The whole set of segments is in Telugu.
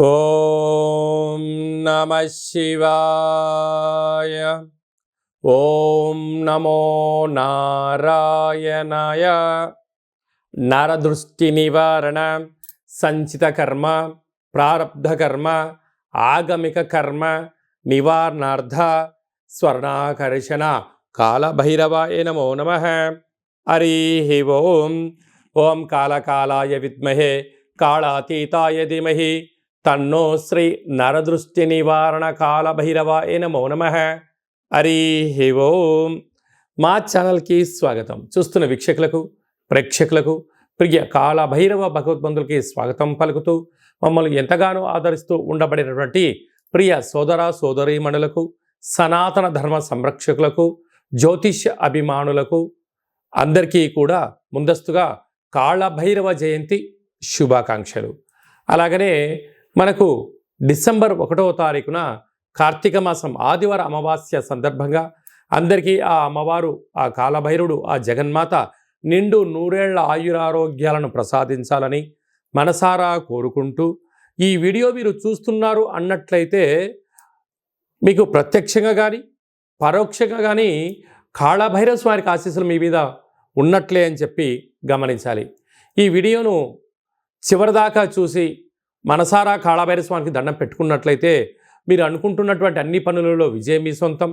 ఓం నమః శివాయ. ఓం నమో నారాయణాయ. నరదృష్టి నివారణ, సంచిత కర్మ, ప్రారబ్ధ కర్మ, ఆగమిక కర్మ నివారణార్థ స్వర్ణాకర్షణ కాళభైరవాయ నమో నమః. హరి ఓం. ఓం కాళకాలాయ విద్మహే కాళాతీతాయ ధీమహి తన్నో శ్రీ నరదృష్టి నివారణ కాళభైరవాయ నమో నమః. హరి ఓం. మా ఛానల్కి స్వాగతం. చూస్తున్న వీక్షకులకు, ప్రేక్షకులకు, ప్రియ కాళభైరవ భగవద్బంధులకి స్వాగతం పలుకుతూ మమ్మల్ని ఎంతగానో ఆదరిస్తూ ఉండబడినటువంటి ప్రియ సోదర సోదరీమణులకు, సనాతన ధర్మ సంరక్షకులకు, జ్యోతిష్య అభిమానులకు అందరికీ కూడా ముందస్తుగా కాళభైరవ జయంతి శుభాకాంక్షలు. అలాగనే మనకు డిసెంబర్ 1వ తారీఖున కార్తీక మాసం ఆదివార అమావాస్య సందర్భంగా అందరికీ ఆ అమ్మవారు, ఆ కాళభైరుడు, ఆ జగన్మాత నిండు నూరేళ్ల ఆయురారోగ్యాలను ప్రసాదించాలని మనసారా కోరుకుంటూ, ఈ వీడియో మీరు చూస్తున్నారు అన్నట్లయితే మీకు ప్రత్యక్షంగా కానీ పరోక్షంగా కానీ కాళభైరవ స్వామికి ఆశీస్సులు మీ మీద ఉన్నట్లే అని చెప్పి గమనించాలి. ఈ వీడియోను చివరిదాకా చూసి మనసారా కాళభైరవ స్వామికి దండం పెట్టుకున్నట్లయితే మీరు అనుకుంటున్నటువంటి అన్ని పనులలో విజయం మీ సొంతం,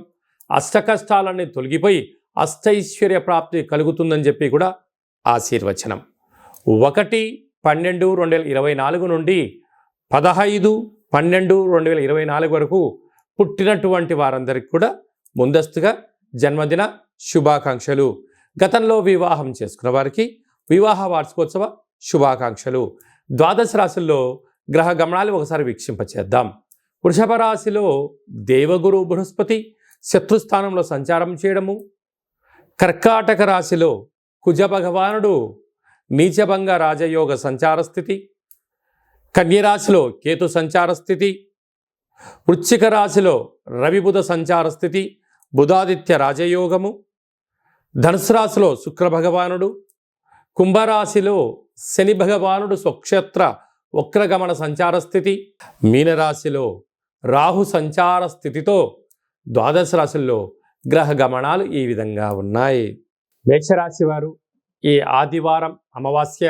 అష్టకష్టాలన్నీ తొలగిపోయి అష్టైశ్వర్య ప్రాప్తి కలుగుతుందని చెప్పి కూడా ఆశీర్వచనం. 1/12/2024 నుండి 15/12/2024 వరకు పుట్టినటువంటి వారందరికీ కూడా ముందస్తుగా జన్మదిన శుభాకాంక్షలు. గతంలో వివాహం చేసుకున్న వారికి వివాహ వార్షికోత్సవ శుభాకాంక్షలు. ద్వాదశ రాశుల్లో గ్రహ గమనాలు ఒకసారి వీక్షింపచేద్దాం. వృషభ రాశిలో దేవగురు బృహస్పతి శత్రుస్థానంలో సంచారం చేయడము, కర్కాటక రాశిలో కుజ భగవానుడు నీచభంగ రాజయోగ సంచార స్థితి, కన్యరాశిలో కేతు సంచార స్థితి, వృశ్చిక రాశిలో రవి బుధ సంచార స్థితి, బుధాదిత్య రాజయోగము, ధనుసు రాశిలో శుక్ర భగవానుడు, కుంభరాశిలో శని భగవానుడు స్వక్షేత్ర వక్రగమన సంచార స్థితి, మీనరాశిలో రాహు సంచార స్థితితో ద్వాదశ రాశుల్లో గ్రహ గమనాలు ఈ విధంగా ఉన్నాయి. మేషరాశి వారు ఈ ఆదివారం అమావాస్య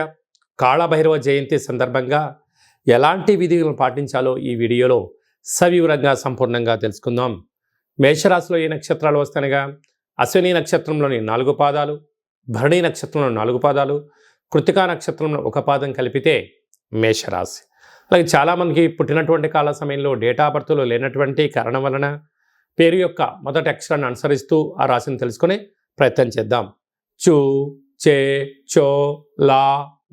కాళభైరవ జయంతి సందర్భంగా ఎలాంటి విధులను పాటించాలో ఈ వీడియోలో సవివరంగా సంపూర్ణంగా తెలుసుకుందాం. మేషరాశిలో ఏ నక్షత్రాలు వస్తాయనగా అశ్విని నక్షత్రంలోని 4 పాదాలు, భరణి నక్షత్రంలో 4 పాదాలు, కృతికా నక్షత్రంలో 1 పాదం కలిపితే మేషరాశి. అలాగే చాలామందికి పుట్టినటువంటి కాల సమయంలో డేటా బర్త్లో లేనటువంటి కారణం వలన పేరు యొక్క మొదటి అక్షరాన్ని అనుసరిస్తూ ఆ రాశిని తెలుసుకునే ప్రయత్నం చేద్దాం. చు, చే, చో, లా,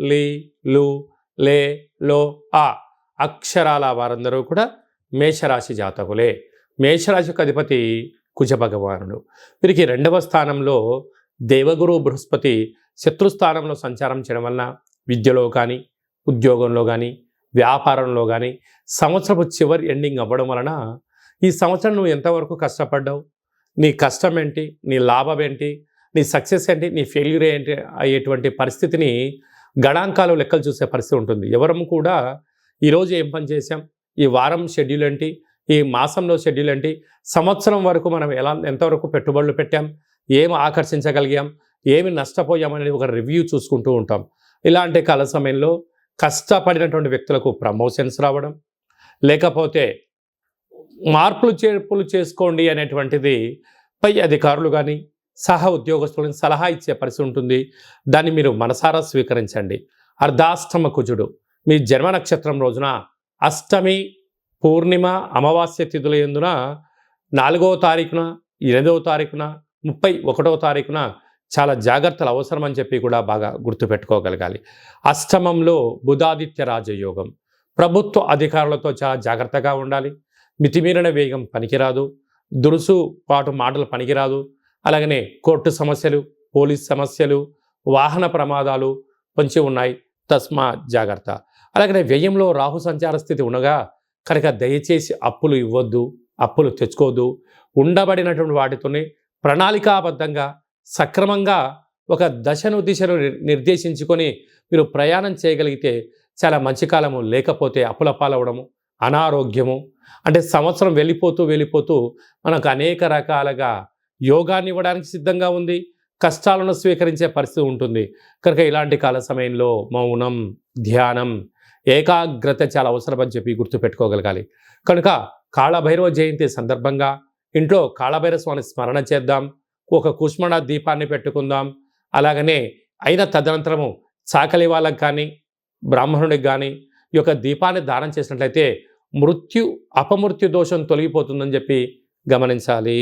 లి, లు, లే, లో, ఆ అక్షరాల వారందరూ కూడా మేషరాశి జాతకులే. మేషరాశికి అధిపతి కుజ భగవానుడు. వీరికి 2వ స్థానంలో దేవగురు బృహస్పతి శత్రుస్థానంలో సంచారం చేయడం వలన విద్యలో కానీ, ఉద్యోగంలో కానీ, వ్యాపారంలో కానీ సంవత్సరపు చివరి ఎండింగ్ అవ్వడం వలన ఈ సంవత్సరం నువ్వు ఎంతవరకు కష్టపడ్డావు, నీ కష్టం ఏంటి, నీ లాభం ఏంటి, నీ సక్సెస్ ఏంటి, నీ ఫెయిల్యూర్ ఏంటి అయ్యేటువంటి పరిస్థితిని గణాంకాలు లెక్కలు చూసే పరిస్థితి ఉంటుంది. ఎవరం కూడా ఈరోజు ఏం పని చేసాం, ఈ వారం షెడ్యూల్ ఏంటి, ఈ మాసంలో షెడ్యూల్ ఏంటి, సంవత్సరం వరకు మనం ఎంతవరకు పెట్టుబడులు పెట్టాం, ఏమి ఆకర్షించగలిగాం, ఏమి నష్టపోయాం అనేది ఒక రివ్యూ చూసుకుంటూ ఉంటాం. ఇలాంటి కాల సమయంలో కష్టపడినటువంటి వ్యక్తులకు ప్రమోషన్స్ రావడం, లేకపోతే మార్పులు చేర్పులు చేసుకోండి అనేటువంటిది పై అధికారులు కానీ సహ ఉద్యోగస్తులను సలహా ఇచ్చే పరిస్థితి ఉంటుంది. దాన్ని మీరు మనసారా స్వీకరించండి. అర్ధాష్టమ కుజుడు మీ జన్మ నక్షత్రం రోజున అష్టమి, పూర్ణిమ, అమావాస్య తిథుల యందున 4వ తారీఖున, 8వ తారీఖున, 31వ తారీఖున చాలా జాగ్రత్తలు అవసరం అని చెప్పి కూడా బాగా గుర్తుపెట్టుకోగలగాలి. అష్టమంలో బుధాదిత్య రాజయోగం. ప్రభుత్వ అధికారులతో చాలా జాగ్రత్తగా ఉండాలి. మితిమీరిన వేగం పనికిరాదు, దురుసు పాటు మాటలు పనికిరాదు. అలాగనే కోర్టు సమస్యలు, పోలీస్ సమస్యలు, వాహన ప్రమాదాలు పొంచి ఉన్నాయి, తస్మా జాగ్రత్త. అలాగనే వ్యయంలో రాహు సంచార స్థితి ఉండగా కనుక దయచేసి అప్పులు ఇవ్వద్దు, అప్పులు తెచ్చుకోవద్దు. ఉండబడినటువంటి వాటితోనే ప్రణాళికాబద్ధంగా సక్రమంగా ఒక దిశను నిర్దేశించుకొని మీరు ప్రయాణం చేయగలిగితే చాలా మంచి కాలము. లేకపోతే అప్పుల పాలవడము, అనారోగ్యము, అంటే సంవత్సరం వెళ్ళిపోతూ మనకు అనేక రకాలుగా యోగాన్ని ఇవ్వడానికి సిద్ధంగా ఉంది, కష్టాలను స్వీకరించే పరిస్థితి ఉంటుంది. కనుక ఇలాంటి కాల సమయంలో మౌనం, ధ్యానం, ఏకాగ్రత చాలా అవసరమని చెప్పి గుర్తుపెట్టుకోగలగాలి. కనుక కాళభైరవ జయంతి సందర్భంగా ఇంట్లో కాళభైరవ స్వామి స్మరణ చేద్దాం, ఒక కుష్మణ దీపాన్ని పెట్టుకుందాం. అలాగనే అయిన తదనంతరము చాకలి వాళ్ళకి కానీ బ్రాహ్మణుడికి కానీ ఈ యొక్క దీపాన్ని దానం చేసినట్లయితే అపమృత్యు దోషం తొలగిపోతుందని చెప్పి గమనించాలి.